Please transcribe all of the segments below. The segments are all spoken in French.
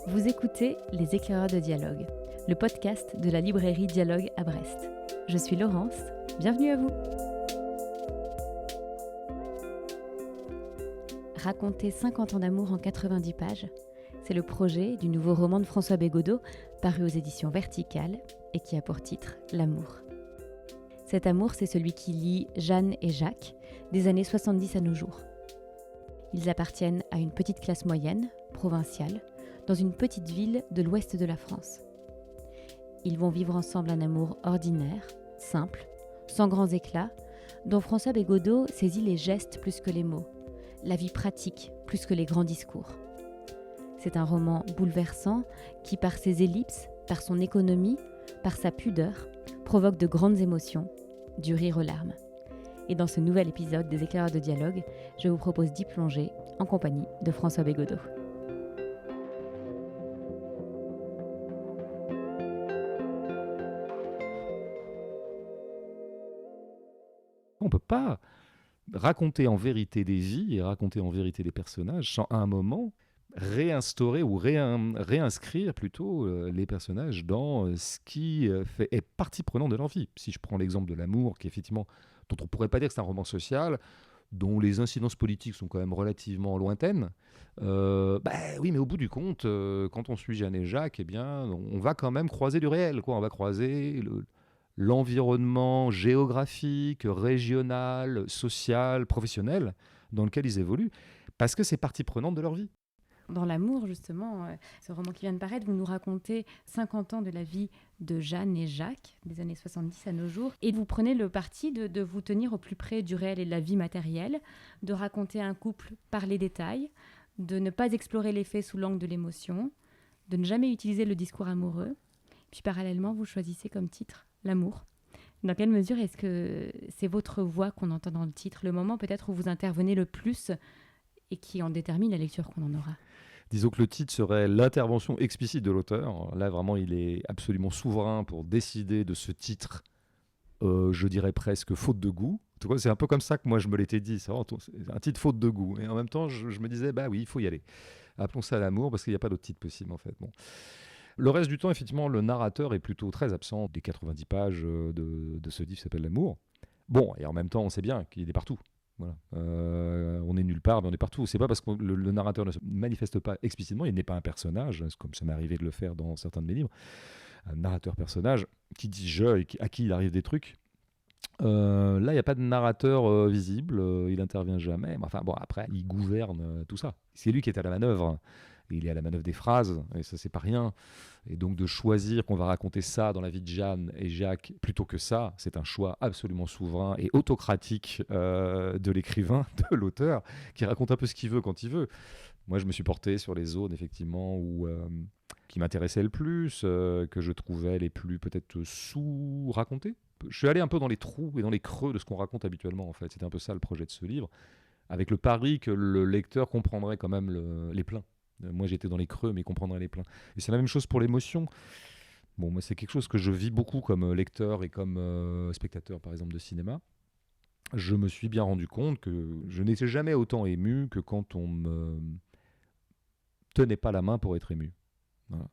Vous écoutez Les Éclaireurs de Dialogue, le podcast de la librairie Dialogue à Brest. Je suis Laurence, bienvenue à vous. Raconter 50 ans d'amour en 90 pages, c'est le projet du nouveau roman de François Bégodeau, paru aux éditions Verticales et qui a pour titre L'amour. Cet amour, c'est celui qui lie Jeanne et Jacques, des années 70 à nos jours. Ils appartiennent à une petite classe moyenne, provinciale, dans une petite ville de l'ouest de la France. Ils vont vivre ensemble un amour ordinaire, simple, sans grands éclats, dont François Bégodeau saisit les gestes plus que les mots, la vie pratique plus que les grands discours. C'est un roman bouleversant qui, par ses ellipses, par son économie, par sa pudeur, provoque de grandes émotions, du rire aux larmes. Et dans ce nouvel épisode des Éclaireurs de Dialogue, je vous propose d'y plonger en compagnie de François Bégodeau. On ne peut pas raconter en vérité des vies et raconter en vérité des personnages sans à un moment réinstaurer ou réinscrire plutôt les personnages dans ce qui est partie prenante de leur vie. Si je prends l'exemple de l'amour, qui effectivement, dont on ne pourrait pas dire que c'est un roman social, dont les incidences politiques sont quand même relativement lointaines, oui, mais au bout du compte, quand on suit Jeanne et Jacques, eh bien, on va quand même croiser du réel, quoi. On va croiser l'environnement géographique, régional, social, professionnel dans lequel ils évoluent, parce que c'est partie prenante de leur vie. Dans L'amour, justement, ce roman qui vient de paraître, vous nous racontez 50 ans de la vie de Jeanne et Jacques, des années 70 à nos jours, et vous prenez le parti de vous tenir au plus près du réel et de la vie matérielle, de raconter un couple par les détails, de ne pas explorer les faits sous l'angle de l'émotion, de ne jamais utiliser le discours amoureux. Puis parallèlement, vous choisissez comme titre L'amour. Dans quelle mesure est-ce que c'est votre voix qu'on entend dans le titre, le moment peut-être où vous intervenez le plus et qui en détermine la lecture qu'on en aura? Disons que le titre serait l'intervention explicite de l'auteur. Là, vraiment, il est absolument souverain pour décider de ce titre, je dirais presque faute de goût. En tout cas, c'est un peu comme ça que moi, je me l'étais dit. C'est un titre faute de goût. Et en même temps, je me disais, bah oui, il faut y aller. Appelons ça L'amour, parce qu'il n'y a pas d'autre titre possible, en fait. Bon. Le reste du temps, effectivement, le narrateur est plutôt très absent des 90 pages de ce livre qui s'appelle L'amour. Bon, et en même temps, on sait bien qu'il est partout. Voilà. On est nulle part, mais on est partout. C'est pas parce que le narrateur ne se manifeste pas explicitement, il n'est pas un personnage, comme ça m'est arrivé de le faire dans certains de mes livres, un narrateur-personnage qui dit je et à qui il arrive des trucs. Là, il n'y a pas de narrateur visible, il n'intervient jamais. Mais enfin, bon, après, il gouverne tout ça. C'est lui qui est à la manœuvre. Il est à la manœuvre des phrases, et ça, c'est pas rien. Et donc, de choisir qu'on va raconter ça dans la vie de Jeanne et Jacques plutôt que ça, c'est un choix absolument souverain et autocratique de l'écrivain, de l'auteur, qui raconte un peu ce qu'il veut quand il veut. Moi, je me suis porté sur les zones, effectivement, qui m'intéressaient le plus, que je trouvais les plus peut-être sous-racontées. Je suis allé un peu dans les trous et dans les creux de ce qu'on raconte habituellement, en fait. C'était un peu ça le projet de ce livre, avec le pari que le lecteur comprendrait quand même les pleins. Moi, j'étais dans les creux, mais il comprendrait les pleins. Et c'est la même chose pour l'émotion. Bon, moi, c'est quelque chose que je vis beaucoup comme lecteur et comme spectateur, par exemple, de cinéma. Je me suis bien rendu compte que je n'étais jamais autant ému que quand on me tenait pas la main pour être ému. Voilà.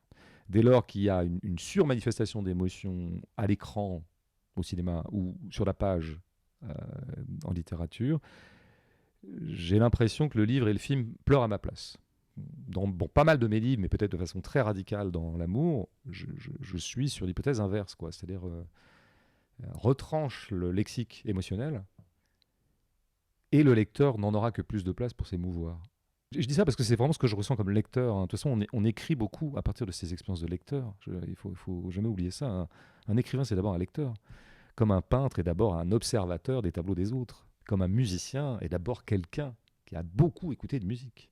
Dès lors qu'il y a une surmanifestation d'émotions à l'écran, au cinéma, ou sur la page en littérature, j'ai l'impression que le livre et le film pleurent à ma place. Dans pas mal de mes livres, mais peut-être de façon très radicale dans L'amour, je suis sur l'hypothèse inverse, quoi. C'est-à-dire retranche le lexique émotionnel et le lecteur n'en aura que plus de place pour s'émouvoir. Je dis ça parce que c'est vraiment ce que je ressens comme lecteur. De toute façon, on écrit beaucoup à partir de ses expériences de lecteur. Il faut jamais oublier ça. Un écrivain, c'est d'abord un lecteur. Comme un peintre est d'abord un observateur des tableaux des autres. Comme un musicien est d'abord quelqu'un qui a beaucoup écouté de musique.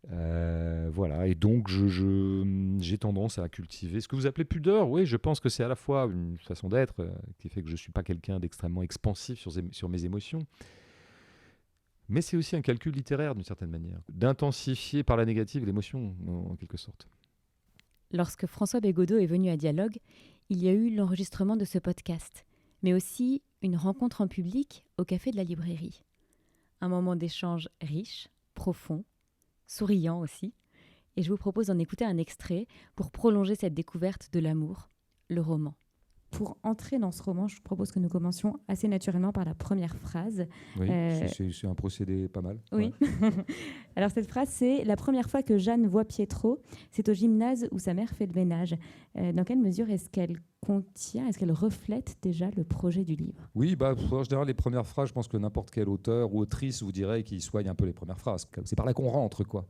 Voilà, et donc j'ai tendance à cultiver ce que vous appelez pudeur. Oui, je pense que c'est à la fois une façon d'être qui fait que je ne suis pas quelqu'un d'extrêmement expansif sur mes émotions, mais c'est aussi un calcul littéraire d'une certaine manière, d'intensifier par la négative l'émotion en quelque sorte. Lorsque François Bégodeau est venu à Dialogue, il y a eu l'enregistrement de ce podcast, mais aussi une rencontre en public au café de la librairie. Un moment d'échange riche, profond, souriant aussi, Et je vous propose d'en écouter un extrait pour prolonger cette découverte de l'amour, le roman. Pour entrer dans ce roman, je propose que nous commencions assez naturellement par la première phrase. Oui, c'est un procédé pas mal. Oui. Ouais. Alors cette phrase, c'est « La première fois que Jeanne voit Pietro, c'est au gymnase où sa mère fait le ménage ». Dans quelle mesure est-ce qu'elle contient, est-ce qu'elle reflète déjà le projet du livre ? Oui, en général, les premières phrases, je pense que n'importe quel auteur ou autrice vous dirait qu'il soigne un peu les premières phrases. C'est par là qu'on rentre, quoi.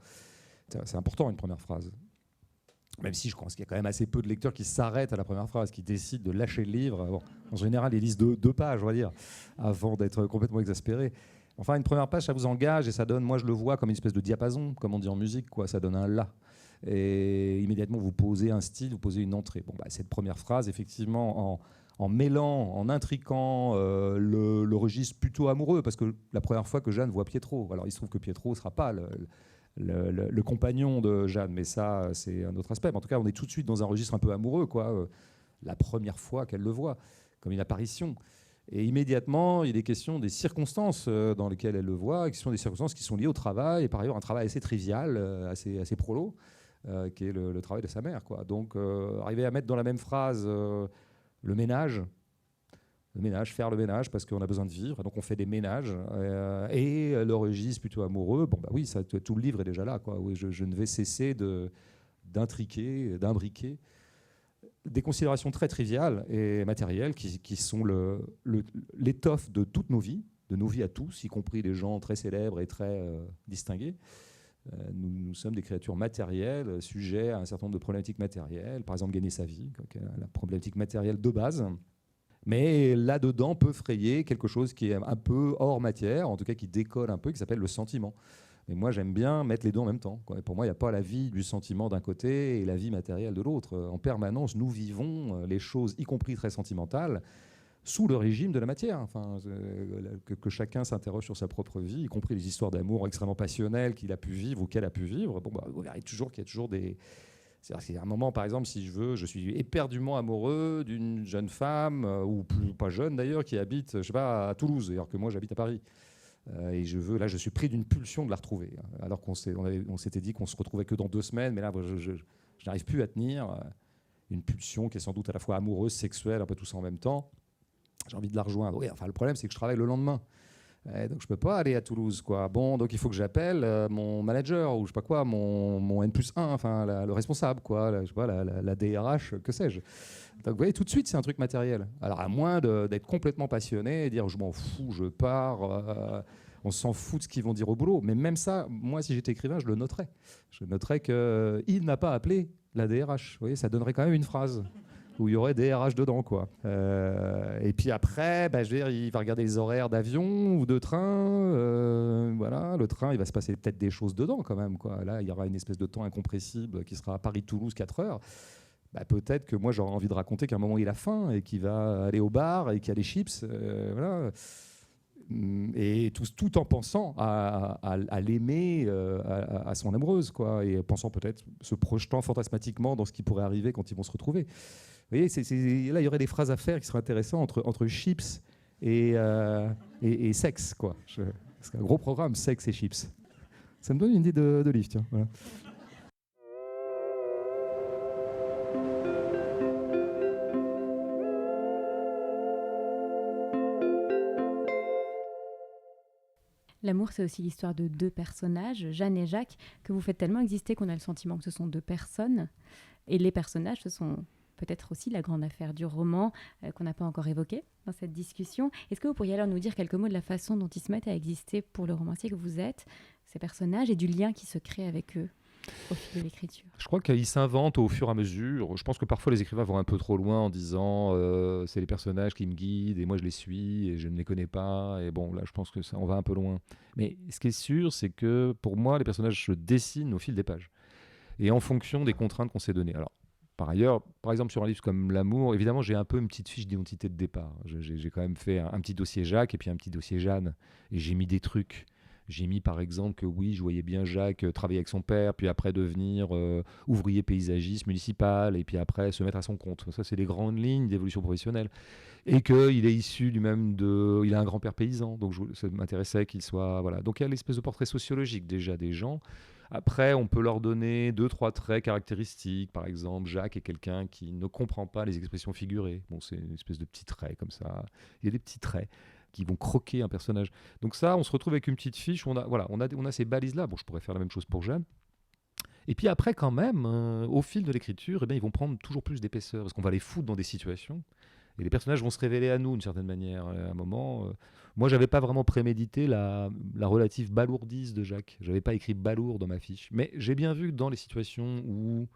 C'est important, une première phrase. Même si je pense qu'il y a quand même assez peu de lecteurs qui s'arrêtent à la première phrase, qui décident de lâcher le livre. Bon, en général, ils lisent deux pages, on va dire, avant d'être complètement exaspérés. Enfin, une première page, ça vous engage et ça donne, moi je le vois comme une espèce de diapason, comme on dit en musique, quoi. Ça donne un la. Et immédiatement, vous posez un style, vous posez une entrée. Bon, cette première phrase, effectivement, en mêlant, en intriquant le registre plutôt amoureux, parce que la première fois que Jeanne voit Pietro, alors il se trouve que Pietro ne sera pas le compagnon de Jeanne, mais ça, c'est un autre aspect. Mais en tout cas, on est tout de suite dans un registre un peu amoureux, quoi. La première fois qu'elle le voit, comme une apparition. Et immédiatement, il est question des circonstances dans lesquelles elle le voit, qui sont des circonstances qui sont liées au travail, et par ailleurs un travail assez trivial, assez prolo, qui est le travail de sa mère, quoi. Donc, arriver à mettre dans la même phrase le ménage, faire le ménage parce qu'on a besoin de vivre, donc on fait des ménages, et le registre plutôt amoureux, bon bah oui, ça, tout le livre est déjà là, quoi. Oui, je ne vais cesser d'intriquer, d'imbriquer des considérations très triviales et matérielles qui sont l'étoffe de toutes nos vies à tous, y compris les gens très célèbres et très distingués. Nous sommes des créatures matérielles, sujets à un certain nombre de problématiques matérielles, par exemple gagner sa vie, la problématique matérielle de base. Mais là-dedans peut frayer quelque chose qui est un peu hors matière, en tout cas qui décolle un peu, qui s'appelle le sentiment. Mais moi, j'aime bien mettre les deux en même temps, quoi. Pour moi, il n'y a pas la vie du sentiment d'un côté et la vie matérielle de l'autre. En permanence, nous vivons les choses, y compris très sentimentales, sous le régime de la matière. Enfin, que chacun s'interroge sur sa propre vie, y compris les histoires d'amour extrêmement passionnelles qu'il a pu vivre ou qu'elle a pu vivre. Bon, vous verrez toujours qu'il y a toujours des... C'est-à-dire qu'il y a un moment, par exemple, si je suis éperdument amoureux d'une jeune femme, ou plus, pas jeune d'ailleurs, qui habite, je sais pas, à Toulouse, alors que moi j'habite à Paris. Et je suis pris d'une pulsion de la retrouver. Alors qu'on s'était dit qu'on se retrouvait que dans 2 semaines, mais là, je n'arrive plus à tenir. Une pulsion qui est sans doute à la fois amoureuse, sexuelle, un peu tout ça en même temps. J'ai envie de la rejoindre. Oui, enfin, le problème, c'est que je travaille le lendemain. Donc je peux pas aller à Toulouse, quoi. Bon, donc il faut que j'appelle mon manager ou je sais pas quoi, mon N+1, enfin le responsable, quoi, je sais pas, la DRH, que sais-je. Donc vous voyez, tout de suite c'est un truc matériel. Alors à moins d'être complètement passionné et dire je m'en fous, je pars, on s'en fout de ce qu'ils vont dire au boulot. Mais même ça, moi si j'étais écrivain, je le noterais. Je noterais que il n'a pas appelé la DRH. Vous voyez, ça donnerait quand même une phrase où il y aurait des RH dedans, quoi. Et puis après, je veux dire, il va regarder les horaires d'avion ou de train. Voilà, le train, il va se passer peut-être des choses dedans quand même, quoi. Là, il y aura une espèce de temps incompressible qui sera à Paris-Toulouse 4 heures. Peut-être que moi, j'aurais envie de raconter qu'à un moment, il a faim et qu'il va aller au bar et qu'il y a des chips. Voilà. Et tout en pensant à l'aimer, à son amoureuse, quoi, et pensant peut-être, se projetant fantasmatiquement dans ce qui pourrait arriver quand ils vont se retrouver. Vous voyez, là, il y aurait des phrases à faire qui seraient intéressantes entre chips et sexe, quoi. C'est un gros programme, sexe et chips. Ça me donne une idée de livre, tiens. Voilà. L'amour, c'est aussi l'histoire de 2 personnages, Jeanne et Jacques, que vous faites tellement exister qu'on a le sentiment que ce sont 2 personnes. Et les personnages, ce sont peut-être aussi la grande affaire du roman qu'on n'a pas encore évoquée dans cette discussion. Est-ce que vous pourriez alors nous dire quelques mots de la façon dont ils se mettent à exister pour le romancier que vous êtes, ces personnages, et du lien qui se crée avec eux au fil de l'écriture? Je crois qu'ils s'inventent au fur et à mesure. Je pense que parfois les écrivains vont un peu trop loin en disant c'est les personnages qui me guident et moi je les suis et je ne les connais pas. Et bon, là je pense que ça, on va un peu loin. Mais ce qui est sûr, c'est que pour moi, les personnages se dessinent au fil des pages et en fonction des contraintes qu'on s'est données. Alors, par ailleurs, par exemple sur un livre comme L'amour, évidemment j'ai un peu une petite fiche d'identité de départ. J'ai quand même fait un petit dossier Jacques et puis un petit dossier Jeanne. Et j'ai mis des trucs. J'ai mis par exemple que oui, je voyais bien Jacques travailler avec son père, puis après devenir ouvrier paysagiste municipal, et puis après se mettre à son compte. Ça, c'est les grandes lignes d'évolution professionnelle. Et qu'il est issu lui-même il a un grand-père paysan, donc ça m'intéressait qu'il soit... Voilà. Donc il y a l'espèce de portrait sociologique déjà des gens. Après, on peut leur donner deux, trois traits caractéristiques. Par exemple, Jacques est quelqu'un qui ne comprend pas les expressions figurées. Bon, c'est une espèce de petits traits comme ça. Il y a des petits traits qui vont croquer un personnage. Donc ça, on se retrouve avec une petite fiche où on a ces balises-là. Bon, je pourrais faire la même chose pour Jeanne. Et puis après, quand même, au fil de l'écriture, eh bien, ils vont prendre toujours plus d'épaisseur parce qu'on va les foutre dans des situations. Et les personnages vont se révéler à nous d'une certaine manière. À un moment, moi, j'avais pas vraiment prémédité la relative balourdise de Jacques. J'avais pas écrit balourd dans ma fiche. Mais j'ai bien vu que dans les situations où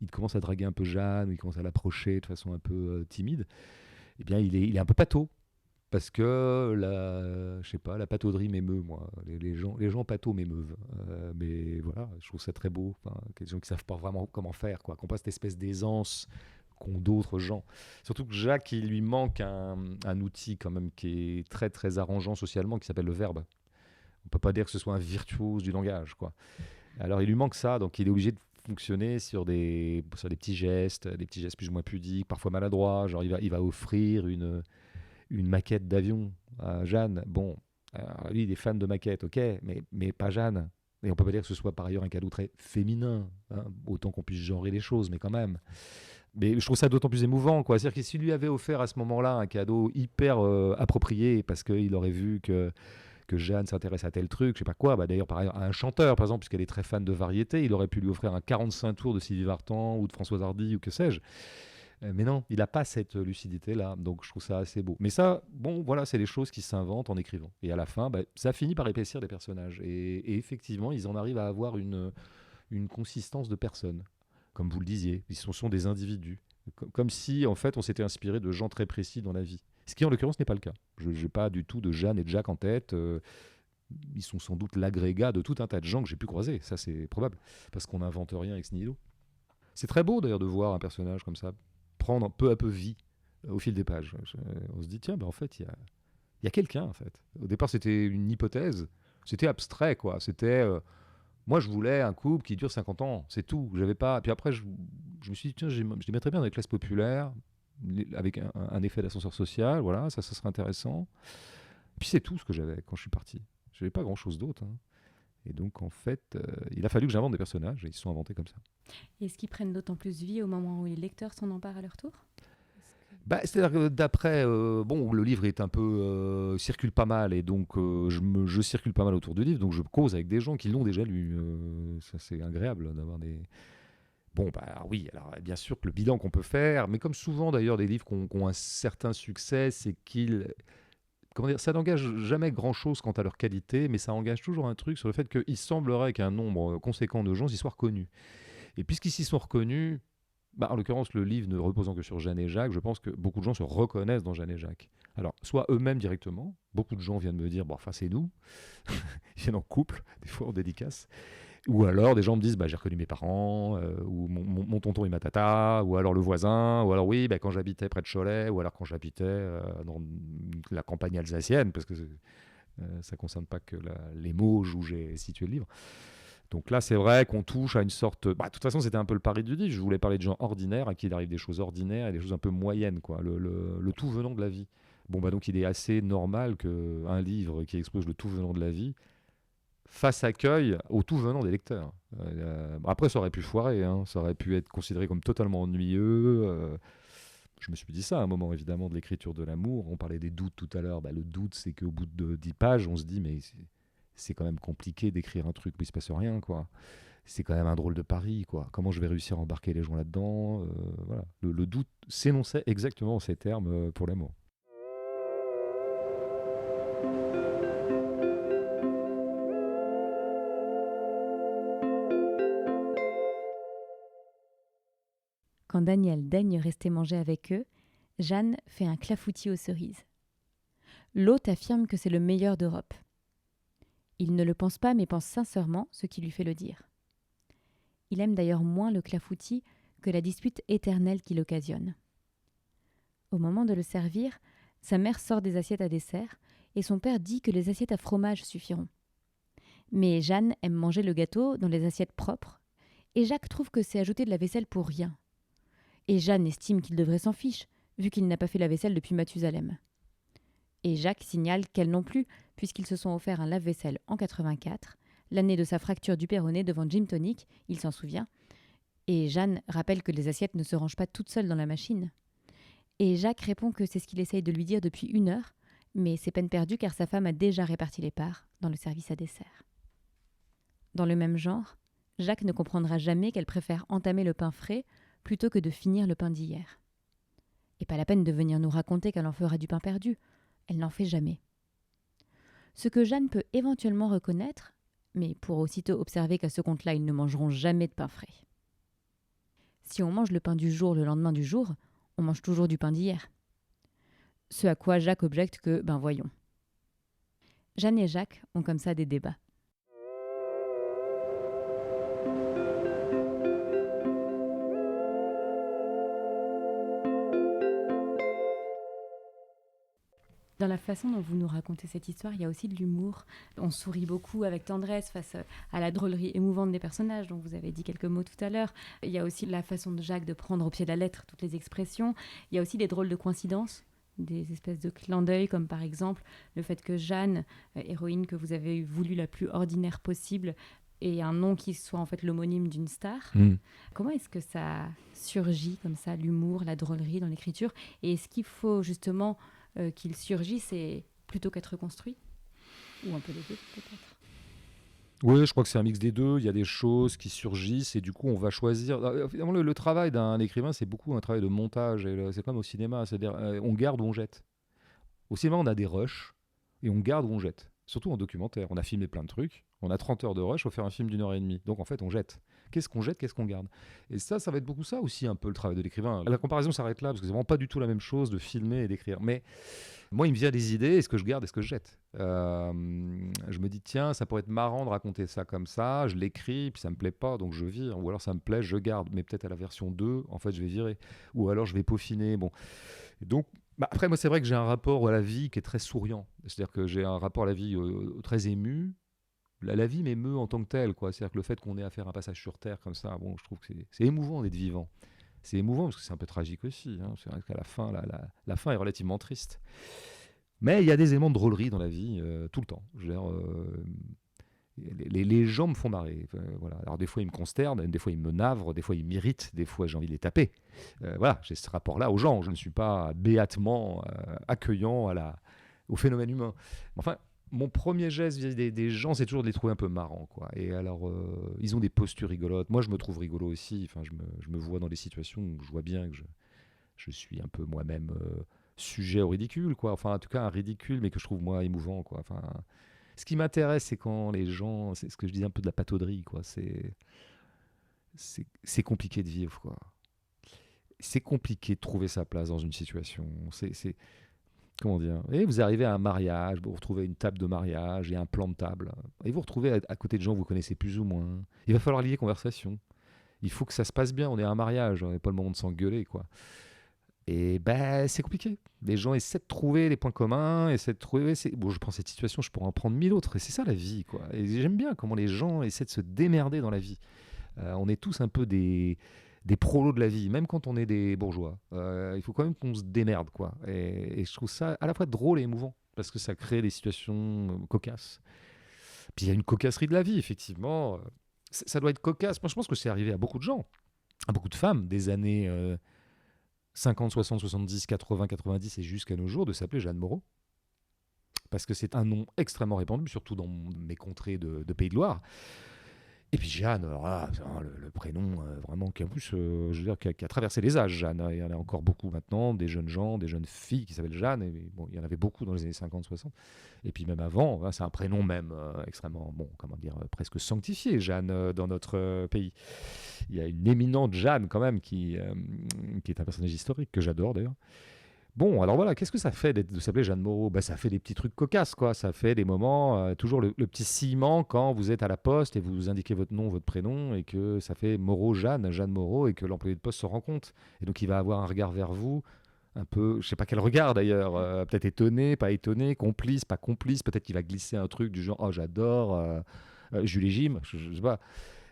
il commence à draguer un peu Jeanne, où il commence à l'approcher de façon un peu timide, eh bien, il est un peu pâteau. Parce que je sais pas, la patauderie m'émeut, moi. Les gens pathos m'émeuvent. Mais voilà, je trouve ça très beau. Enfin, des gens qui savent pas vraiment comment faire, quoi. Qu'on pas cette espèce d'aisance qu'ont d'autres gens. Surtout que Jacques, il lui manque un outil quand même qui est très très arrangeant socialement, qui s'appelle le verbe. On peut pas dire que ce soit un virtuose du langage, quoi. Alors il lui manque ça, donc il est obligé de fonctionner sur des petits gestes plus ou moins pudiques, parfois maladroits. Genre il va offrir une maquette d'avion à Jeanne. Bon, lui, il est fan de maquettes, ok, mais pas Jeanne. Et on peut pas dire que ce soit par ailleurs un cadeau très féminin, hein, autant qu'on puisse genrer les choses, mais quand même. Mais je trouve ça d'autant plus émouvant, quoi. C'est-à-dire que s'il lui avait offert à ce moment-là un cadeau hyper approprié, parce qu'il aurait vu que Jeanne s'intéresse à tel truc, je sais pas quoi, bah d'ailleurs, par ailleurs, à un chanteur, par exemple, puisqu'elle est très fan de variété, il aurait pu lui offrir un 45 tours de Sylvie Vartan ou de Françoise Hardy ou que sais-je. Mais non, il n'a pas cette lucidité-là, donc je trouve ça assez beau. Mais ça, bon, voilà, c'est des choses qui s'inventent en écrivant. Et à la fin, bah, ça finit par épaissir les personnages. Et effectivement, ils en arrivent à avoir une consistance de personnes, comme vous le disiez. Ils sont des individus. Comme si, en fait, on s'était inspiré de gens très précis dans la vie. Ce qui, en l'occurrence, n'est pas le cas. Je n'ai pas du tout de Jeanne et de Jacques en tête. Ils sont sans doute l'agrégat de tout un tas de gens que j'ai pu croiser. Ça, c'est probable. Parce qu'on n'invente rien ex nihilo. C'est très beau, d'ailleurs, de voir un personnage comme ça prendre peu à peu vie au fil des pages. On se dit, tiens, ben en fait, il y a quelqu'un, en fait. Au départ, c'était une hypothèse. C'était abstrait, quoi. C'était... moi, je voulais un couple qui dure 50 ans. C'est tout. J'avais pas... Puis après, je me suis dit, tiens, je les mettrais bien dans les classes populaires, avec un effet d'ascenseur social. Voilà, ça serait intéressant. Puis c'est tout ce que j'avais quand je suis parti. Je n'avais pas grand-chose d'autre, hein. Et donc, en fait, il a fallu que j'invente des personnages et ils se sont inventés comme ça. Est-ce qu'ils prennent d'autant plus vie au moment où les lecteurs s'en emparent à leur tour? Bah, c'est-à-dire que d'après, bon, le livre est un peu circule pas mal et donc je circule pas mal autour du livre, donc je cause avec des gens qui l'ont déjà lu. Ça c'est agréable d'avoir des. Bon bah oui, alors bien sûr que le bilan qu'on peut faire, mais comme souvent d'ailleurs des livres qui ont un certain succès, c'est qu'ils, comment dire, ça n'engage jamais grand-chose quant à leur qualité, mais ça engage toujours un truc sur le fait qu'il semblerait qu'un nombre conséquent de gens s'y soient reconnus. Et puisqu'ils s'y sont reconnus, bah, en l'occurrence, le livre ne reposant que sur Jeanne et Jacques, je pense que beaucoup de gens se reconnaissent dans Jeanne et Jacques. Alors, soit eux-mêmes directement, beaucoup de gens viennent me dire, bon, enfin, c'est nous, ils viennent en couple, des fois en dédicace, ou alors des gens me disent, bah, j'ai reconnu mes parents, ou mon tonton et ma tata, ou alors le voisin, ou alors oui, bah, quand j'habitais près de Cholet, ou alors quand j'habitais dans la campagne alsacienne, parce que ça ne concerne pas que les Mauges où j'ai situé le livre. Donc là, c'est vrai qu'on touche à une sorte. Bah, de toute façon, c'était un peu le pari du livre. Je voulais parler de gens ordinaires à qui il arrive des choses ordinaires et des choses un peu moyennes, quoi. Le tout venant de la vie. Bon, bah donc il est assez normal qu'un livre qui expose le tout venant de la vie fasse accueil au tout venant des lecteurs. Après, ça aurait pu foirer, hein. Ça aurait pu être considéré comme totalement ennuyeux. Je me suis dit ça à un moment, évidemment, de l'écriture de l'amour. On parlait des doutes tout à l'heure. Bah, le doute, c'est qu'au bout de 10 pages, on se dit, mais c'est quand même compliqué d'écrire un truc où il se passe rien, quoi. C'est quand même un drôle de pari, quoi. Comment je vais réussir à embarquer les gens là-dedans, voilà. Le doute s'énonçait exactement en ces termes pour l'amour. Quand Daniel daigne rester manger avec eux, Jeanne fait un clafoutis aux cerises. L'hôte affirme que c'est le meilleur d'Europe. Il ne le pense pas, mais pense sincèrement, ce qui lui fait le dire. Il aime d'ailleurs moins le clafoutis que la dispute éternelle qu'il occasionne. Au moment de le servir, sa mère sort des assiettes à dessert et son père dit que les assiettes à fromage suffiront. Mais Jeanne aime manger le gâteau dans les assiettes propres et Jacques trouve que c'est ajouter de la vaisselle pour rien. Et Jeanne estime qu'il devrait s'en fiche, vu qu'il n'a pas fait la vaisselle depuis Mathusalem. Et Jacques signale qu'elle non plus, puisqu'ils se sont offerts un lave-vaisselle en 84, l'année de sa fracture du péroné devant Gym Tonic, il s'en souvient. Et Jeanne rappelle que les assiettes ne se rangent pas toutes seules dans la machine. Et Jacques répond que c'est ce qu'il essaye de lui dire depuis 1 heure, mais c'est peine perdue car sa femme a déjà réparti les parts dans le service à dessert. Dans le même genre, Jacques ne comprendra jamais qu'elle préfère entamer le pain frais plutôt que de finir le pain d'hier. Et pas la peine de venir nous raconter qu'elle en fera du pain perdu, elle n'en fait jamais. Ce que Jeanne peut éventuellement reconnaître, mais pour aussitôt observer qu'à ce compte-là, ils ne mangeront jamais de pain frais. Si on mange le pain du jour le lendemain du jour, on mange toujours du pain d'hier. Ce à quoi Jacques objecte que, voyons. Jeanne et Jacques ont comme ça des débats. Dans la façon dont vous nous racontez cette histoire, il y a aussi de l'humour. On sourit beaucoup avec tendresse face à la drôlerie émouvante des personnages, dont vous avez dit quelques mots tout à l'heure. Il y a aussi la façon de Jacques de prendre au pied de la lettre toutes les expressions. Il y a aussi des drôles de coïncidences, des espèces de clins d'œil, comme par exemple le fait que Jeanne, héroïne que vous avez voulu la plus ordinaire possible, ait un nom qui soit en fait l'homonyme d'une star. Comment est-ce que ça surgit comme ça, l'humour, la drôlerie dans l'écriture ? Et est-ce qu'il faut justement qu'il surgisse plutôt qu'être construit ? Ou un peu les deux, peut-être. Oui, je crois que c'est un mix des deux. Il y a des choses qui surgissent et du coup, on va choisir. Finalement, le travail d'un écrivain, c'est beaucoup un travail de montage. Et c'est comme au cinéma, c'est-à-dire on garde ou on jette. Au cinéma, on a des rushs et on garde ou on jette. Surtout en documentaire. On a filmé plein de trucs. On a 30 heures de rush, il faut faire un film d'1 heure et demie. Donc en fait, on jette. Qu'est-ce qu'on jette, qu'est-ce qu'on garde ? Et ça va être beaucoup ça aussi, un peu le travail de l'écrivain. La comparaison s'arrête là, parce que c'est vraiment pas du tout la même chose de filmer et d'écrire. Mais moi, il me vient des idées, est-ce que je garde, est-ce que je jette ? Je me dis, tiens, ça pourrait être marrant de raconter ça comme ça, je l'écris, puis ça me plaît pas, donc je vire. Ou alors ça me plaît, je garde, mais peut-être à la version 2, en fait, je vais virer. Ou alors je vais peaufiner. Bon. Et donc, après, moi, c'est vrai que j'ai un rapport à la vie qui est très souriant. C'est-à-dire que j'ai un rapport à la vie très ému. La vie m'émeut en tant que telle, quoi. C'est-à-dire que le fait qu'on ait à faire un passage sur Terre comme ça, bon, je trouve que c'est émouvant d'être vivant. C'est émouvant parce que c'est un peu tragique aussi. C'est vrai qu'à la fin, la fin est relativement triste. Mais il y a des éléments de drôlerie dans la vie tout le temps. Je veux dire, les gens me font marrer. Voilà. Alors des fois, ils me consternent, des fois, ils me navrent, des fois, ils m'irritent, des fois, j'ai envie de les taper. Voilà, j'ai ce rapport-là aux gens. Je ne suis pas béatement accueillant au phénomène humain. Enfin, mon premier geste vis-à-vis des gens, c'est toujours de les trouver un peu marrants, quoi. Et alors, ils ont des postures rigolotes. Moi, je me trouve rigolo aussi. Enfin, je me vois dans des situations où je vois bien que je suis un peu moi-même sujet au ridicule, quoi. Enfin, en tout cas, un ridicule, mais que je trouve, moi, émouvant, quoi. Enfin, ce qui m'intéresse, c'est quand les gens... C'est ce que je disais un peu de la patauderie, quoi. C'est compliqué de vivre, quoi. C'est compliqué de trouver sa place dans une situation. Comment dire ? Et vous arrivez à un mariage, vous retrouvez une table de mariage et un plan de table. Et vous retrouvez à côté de gens que vous connaissez plus ou moins. Il va falloir lier conversation. Il faut que ça se passe bien. On est à un mariage, on n'est pas le moment de s'engueuler, quoi. Et c'est compliqué. Les gens essaient de trouver les points communs, essaient de trouver... Bon, je prends cette situation, je pourrais en prendre 1000 autres. Et c'est ça la vie, quoi. Et j'aime bien comment les gens essaient de se démerder dans la vie. On est tous un peu des prolos de la vie, même quand on est des bourgeois. Il faut quand même qu'on se démerde, quoi. Et je trouve ça à la fois drôle et émouvant, parce que ça crée des situations cocasses. Puis il y a une cocasserie de la vie, effectivement. Ça doit être cocasse. Moi, je pense que c'est arrivé à beaucoup de gens, à beaucoup de femmes, des années 50, 60, 70, 80, 90 et jusqu'à nos jours, de s'appeler Jeanne Moreau. Parce que c'est un nom extrêmement répandu, surtout dans mes contrées de Pays de Loire. Et puis Jeanne, alors là, le prénom vraiment qui en plus, je veux dire, qui a traversé les âges, Jeanne. Il y en a encore beaucoup maintenant, des jeunes gens, des jeunes filles qui s'appellent Jeanne. Et bon, il y en avait beaucoup dans les années 50, 60. Et puis même avant, c'est un prénom même extrêmement, bon, comment dire, presque sanctifié, Jeanne, dans notre pays. Il y a une éminente Jeanne quand même qui est un personnage historique que j'adore d'ailleurs. Bon, alors voilà, qu'est-ce que ça fait de s'appeler Jeanne Moreau ? Ça fait des petits trucs cocasses, quoi. Ça fait des moments, toujours le petit ciment quand vous êtes à la poste et vous indiquez votre nom, votre prénom, et que ça fait Moreau Jeanne, Jeanne Moreau, et que l'employé de poste se rend compte. Et donc il va avoir un regard vers vous, un peu, je sais pas quel regard d'ailleurs, peut-être étonné, pas étonné, complice, pas complice, peut-être qu'il va glisser un truc du genre « Oh, j'adore Jules et Jim », je sais pas.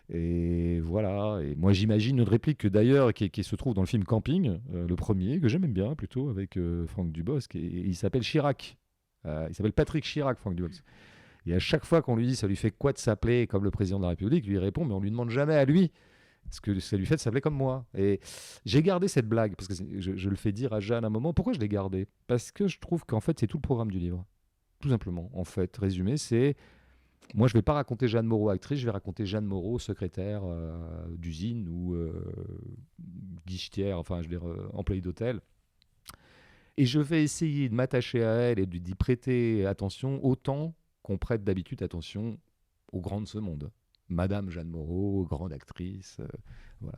Et voilà, et moi j'imagine une réplique d'ailleurs qui se trouve dans le film Camping, le premier, que j'aime bien plutôt, avec Franck Dubosc, et il s'appelle Chirac. Il s'appelle Patrick Chirac, Franck Dubosc. Et à chaque fois qu'on lui dit ça lui fait quoi de s'appeler comme le président de la République, lui il répond mais on lui demande jamais à lui ce que ça lui fait de s'appeler comme moi. Et j'ai gardé cette blague parce que je le fais dire à Jeanne à un moment. Pourquoi je l'ai gardé? Parce que je trouve qu'en fait c'est tout le programme du livre. Tout simplement. En fait, résumé, c'est moi je vais pas raconter Jeanne Moreau actrice, je vais raconter Jeanne Moreau secrétaire d'usine ou guichetière, enfin je veux dire employée d'hôtel. Et je vais essayer de m'attacher à elle et d'y prêter attention autant qu'on prête d'habitude attention aux grands de ce monde. Madame Jeanne Moreau, grande actrice. Voilà.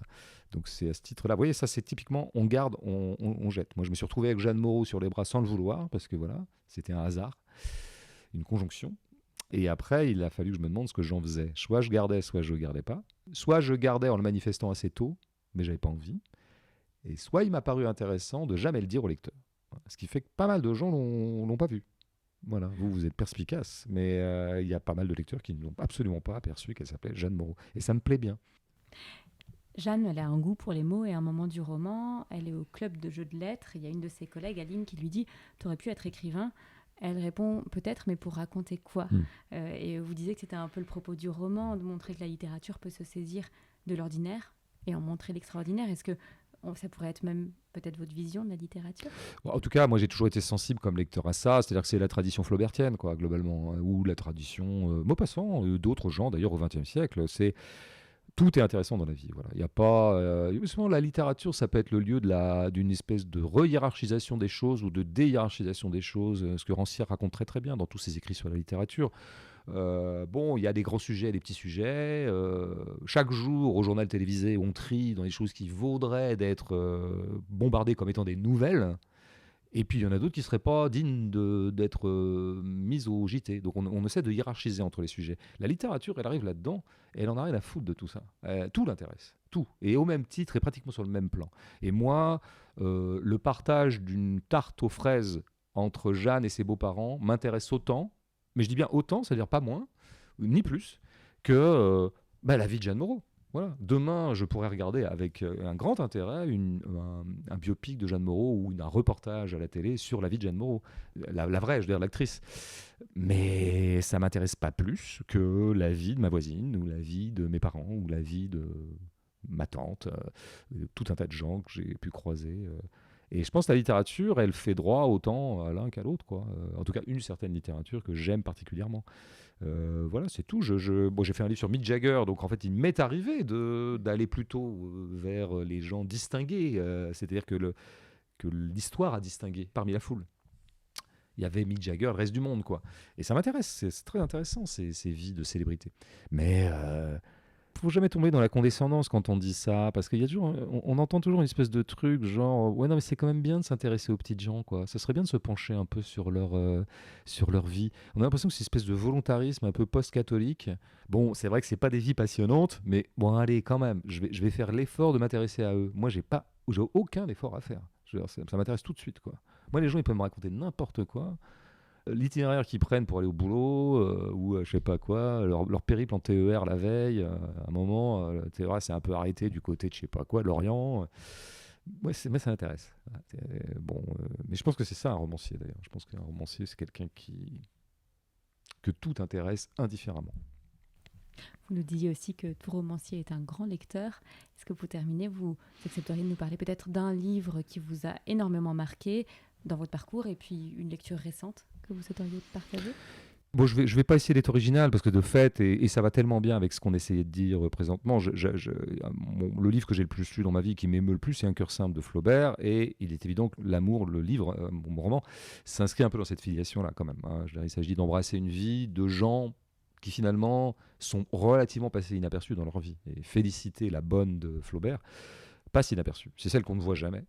Donc c'est à ce titre-là. Vous voyez, ça c'est typiquement on garde, on jette. Moi je me suis retrouvé avec Jeanne Moreau sur les bras sans le vouloir, parce que voilà, c'était un hasard, une conjonction. Et après, il a fallu que je me demande ce que j'en faisais. Soit je gardais, soit je ne gardais pas. Soit je gardais en le manifestant assez tôt, mais j'avais pas envie. Et soit il m'a paru intéressant de jamais le dire au lecteur. Ce qui fait que pas mal de gens l'ont pas vu. Voilà, vous êtes perspicace, mais il y a pas mal de lecteurs qui ne l'ont absolument pas aperçu qu'elle s'appelait Jeanne Moreau. Et ça me plaît bien. Jeanne, elle a un goût pour les mots et à un moment du roman, elle est au club de jeux de lettres. Il y a une de ses collègues, Aline, qui lui dit « T'aurais pu être écrivain ?» Elle répond « Peut-être, mais pour raconter quoi ?» Et vous disiez que c'était un peu le propos du roman, de montrer que la littérature peut se saisir de l'ordinaire et en montrer l'extraordinaire. Est-ce que ça pourrait être même peut-être votre vision de la littérature? En tout cas, moi j'ai toujours été sensible comme lecteur à ça, c'est-à-dire que c'est la tradition flaubertienne, quoi, globalement, hein, ou la tradition Maupassant, d'autres gens d'ailleurs au XXe siècle. Tout est intéressant dans la vie. Voilà. Il y a pas. Souvent, la littérature, ça peut être le lieu d'une espèce de re-hiérarchisation des choses ou de déhiérarchisation des choses, ce que Rancière raconte très très bien dans tous ses écrits sur la littérature. Bon, il y a des gros sujets et des petits sujets. Chaque jour, au journal télévisé, on trie dans les choses qui vaudraient d'être bombardées comme étant des nouvelles. Et puis, il y en a d'autres qui ne seraient pas dignes d'être mises au JT. Donc, on essaie de hiérarchiser entre les sujets. La littérature, elle arrive là-dedans et elle en a rien à foutre de tout ça. Tout l'intéresse. Tout. Et au même titre et pratiquement sur le même plan. Et moi, le partage d'une tarte aux fraises entre Jeanne et ses beaux-parents m'intéresse autant, mais je dis bien autant, c'est-à-dire pas moins, ni plus, que la vie de Jeanne Moreau. Voilà. Demain, je pourrais regarder avec un grand intérêt un biopic de Jeanne Moreau ou un reportage à la télé sur la vie de Jeanne Moreau. La vraie, je veux dire, l'actrice. Mais ça m'intéresse pas plus que la vie de ma voisine, ou la vie de mes parents, ou la vie de ma tante, tout un tas de gens que j'ai pu croiser. Et je pense que la littérature, elle fait droit autant à l'un qu'à l'autre, quoi. En tout cas, une certaine littérature que j'aime particulièrement. Voilà, c'est tout. Bon, j'ai fait un livre sur Mick Jagger, donc en fait, il m'est arrivé d'aller plutôt vers les gens distingués. C'est-à-dire que l'histoire a distingué parmi la foule. Il y avait Mick Jagger, le reste du monde, quoi. Et ça m'intéresse, c'est très intéressant, ces vies de célébrités. Mais faut jamais tomber dans la condescendance quand on dit ça, parce qu'il y a toujours, on entend toujours une espèce de truc genre ouais non mais c'est quand même bien de s'intéresser aux petites gens, quoi. Ça serait bien de se pencher un peu sur leur vie. On a l'impression que c'est une espèce de volontarisme un peu post-catholique. Bon, c'est vrai que c'est pas des vies passionnantes, mais bon allez quand même, je vais faire l'effort de m'intéresser à eux. Moi j'ai aucun effort à faire. Je veux dire, ça m'intéresse tout de suite, quoi. Moi les gens ils peuvent me raconter n'importe quoi. L'itinéraire qu'ils prennent pour aller au boulot ou je sais pas quoi, leur périple en TER la veille, à un moment, le TER s'est un peu arrêté du côté de je sais pas quoi, de Lorient. Ouais, mais ça m'intéresse. Bon, mais je pense que c'est ça un romancier d'ailleurs. Je pense qu'un romancier c'est quelqu'un que tout intéresse indifféremment. Vous nous disiez aussi que tout romancier est un grand lecteur. Est-ce que pour terminer, vous accepteriez de nous parler peut-être d'un livre qui vous a énormément marqué dans votre parcours et puis une lecture récente que vous souhaiteriez partager? Bon, je vais pas essayer d'être original parce que de fait, et ça va tellement bien avec ce qu'on essayait de dire présentement, le livre que j'ai le plus lu dans ma vie, qui m'émeut le plus, c'est Un cœur simple de Flaubert, et il est évident que l'amour, le livre, mon roman, s'inscrit un peu dans cette filiation-là quand même. Hein. Il s'agit d'embrasser une vie de gens qui finalement sont relativement passés inaperçus dans leur vie. Et Félicité, la bonne de Flaubert, passe inaperçue. C'est celle qu'on ne voit jamais.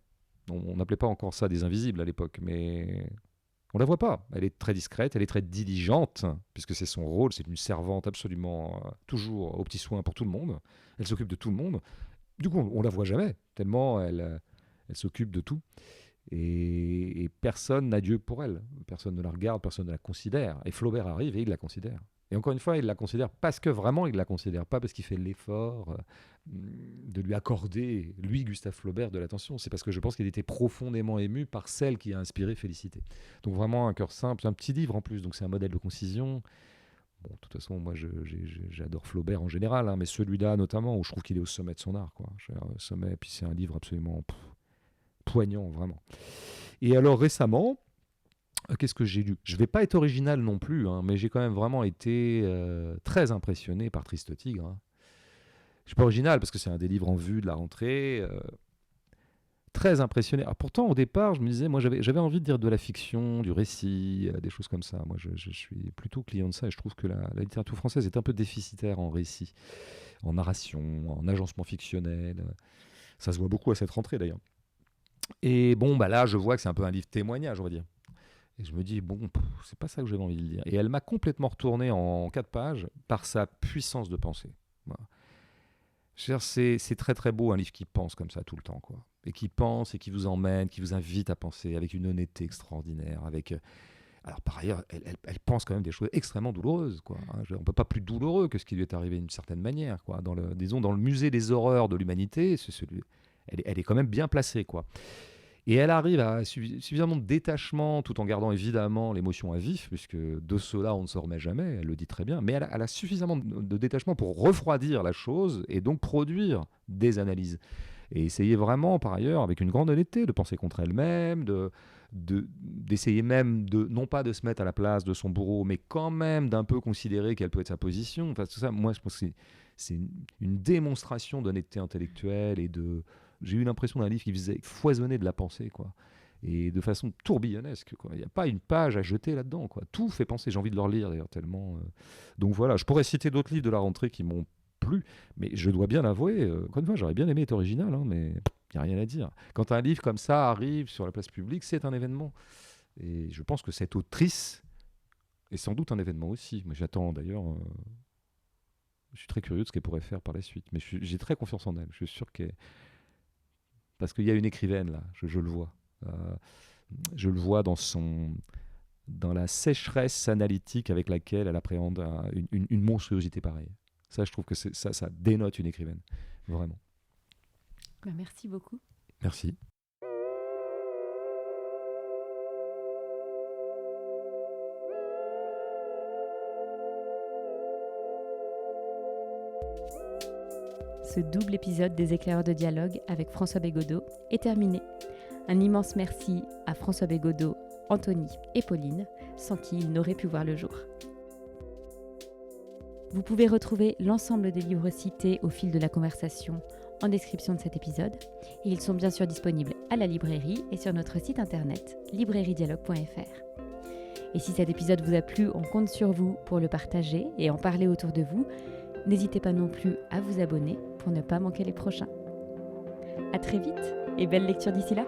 On n'appelait pas encore ça des invisibles à l'époque, mais on la voit pas. Elle est très discrète, elle est très diligente, puisque c'est son rôle, c'est une servante absolument toujours aux petits soins pour tout le monde. Elle s'occupe de tout le monde. Du coup, on la voit jamais, tellement elle s'occupe de tout. Et personne n'a Dieu pour elle. Personne ne la regarde, personne ne la considère. Et Flaubert arrive et il la considère. Et encore une fois, il la considère parce que vraiment il la considère, pas parce qu'il fait l'effort de lui accorder, lui, Gustave Flaubert, de l'attention. C'est parce que je pense qu'il était profondément ému par celle qui a inspiré Félicité. Donc vraiment Un cœur simple, c'est un petit livre en plus, donc c'est un modèle de concision. Bon, de toute façon, moi, j'adore Flaubert en général, hein, mais celui-là notamment, où je trouve qu'il est au sommet de son art, quoi. Au sommet, puis c'est un livre absolument poignant, vraiment. Et alors récemment, qu'est-ce que j'ai lu? Je ne vais pas être original non plus, hein, mais j'ai quand même vraiment été très impressionné par Triste Tigre, hein. Je ne suis pas original parce que c'est un des livres en vue de la rentrée. Très impressionné. Ah, pourtant, au départ, je me disais, moi, j'avais envie de dire de la fiction, du récit, des choses comme ça. Moi, je suis plutôt client de ça et je trouve que la littérature française est un peu déficitaire en récit, en narration, en agencement fictionnel. Ça se voit beaucoup à cette rentrée, d'ailleurs. Et bon, bah là, je vois que c'est un peu un livre témoignage, on va dire. Et je me dis, bon, c'est pas ça que j'avais envie de lire. Et elle m'a complètement retourné en 4 pages par sa puissance de pensée. Voilà. C'est très très beau un livre qui pense comme ça tout le temps, quoi. Et qui pense et qui vous emmène, qui vous invite à penser avec une honnêteté extraordinaire. Alors par ailleurs, elle pense quand même des choses extrêmement douloureuses, quoi. Hein. On ne peut pas plus douloureux que ce qui lui est arrivé d'une certaine manière, quoi. Disons, dans le musée des horreurs de l'humanité, elle est quand même bien placée, quoi. Et elle arrive à suffisamment de détachement, tout en gardant évidemment l'émotion à vif, puisque de cela on ne se remet jamais, elle le dit très bien, mais elle a suffisamment de détachement pour refroidir la chose et donc produire des analyses. Et essayer vraiment, par ailleurs, avec une grande honnêteté, de penser contre elle-même, d'essayer même, non pas de se mettre à la place de son bourreau, mais quand même d'un peu considérer quelle peut être sa position. Enfin, tout ça, moi je pense que c'est une démonstration d'honnêteté intellectuelle et de... J'ai eu l'impression d'un livre qui faisait foisonner de la pensée, quoi. Et de façon tourbillonnesque, quoi. Il n'y a pas une page à jeter là-dedans, quoi. Tout fait penser. J'ai envie de le relire, d'ailleurs, tellement... Donc voilà, je pourrais citer d'autres livres de la rentrée qui m'ont plu, mais je dois bien l'avouer, encore une fois, j'aurais bien aimé être original, hein, mais il n'y a rien à dire. Quand un livre comme ça arrive sur la place publique, c'est un événement. Et je pense que cette autrice est sans doute un événement aussi. Mais j'attends d'ailleurs... je suis très curieux de ce qu'elle pourrait faire par la suite. Mais j'ai très confiance en elle. Je suis sûr qu'elle... Parce qu'il y a une écrivaine là, je le vois. Je le vois dans la sécheresse analytique avec laquelle elle appréhende une monstruosité pareille. Ça, je trouve que ça dénote une écrivaine, vraiment. Merci beaucoup. Merci. Ce double épisode des éclaireurs de dialogue avec François Bégaudeau est terminé. Un immense merci à François Bégaudeau, Anthony et Pauline, sans qui il n'aurait pu voir le jour. Vous pouvez retrouver l'ensemble des livres cités au fil de la conversation en description de cet épisode. Et ils sont bien sûr disponibles à la librairie et sur notre site internet librairiedialogue.fr. Et si cet épisode vous a plu, on compte sur vous pour le partager et en parler autour de vous. N'hésitez pas non plus à vous abonner pour ne pas manquer les prochains. À très vite et belle lecture d'ici là.